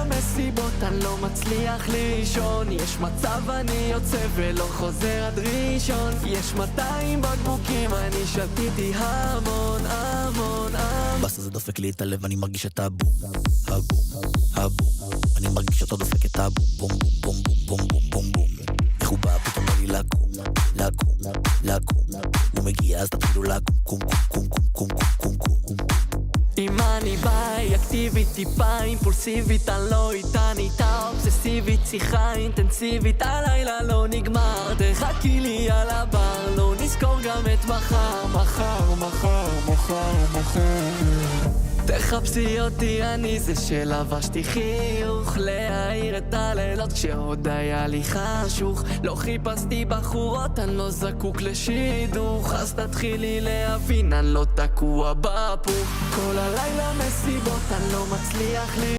למסיבות, אני לא מצליח לישון. יש מצב אני יוצא ולא חוזר עד ראשון. יש 200 בקבוקים, אני שתיתי המון, המון, המון. בסה זה דופק לי את הלב, אני מרגיש את הבום, הבום, הבום. אני מרגיש אותו דופק את הבום, בום, בום, בום, בום, בום, בום. איך הוא בא פתאום לי לקום, לקום, לקום. הוא מגיע אז תתחילו לקום, קום, קום, קום, קום, קום, קום, קום. אם אני ביי, אקטיבית, טיפה אימפולסיבית, אני לא איתה, נהייתה אובססיבית, שיחה אינטנסיבית, הלילה לא נגמר, תחכי לי על הבר, לא נזכור גם את מחר, מחר, מחר, מחר, מחר. תחפשי אותי, אני זה שלבשתי חיוך, להאיר את הלילות כשעוד היה לי חשוך. לא חיפשתי בחורות, אני לא זקוק לשידוך, אז תתחילי להבין, אני לא תקוע בפוך. כל הלילה מסיבות, אני לא מצליח לי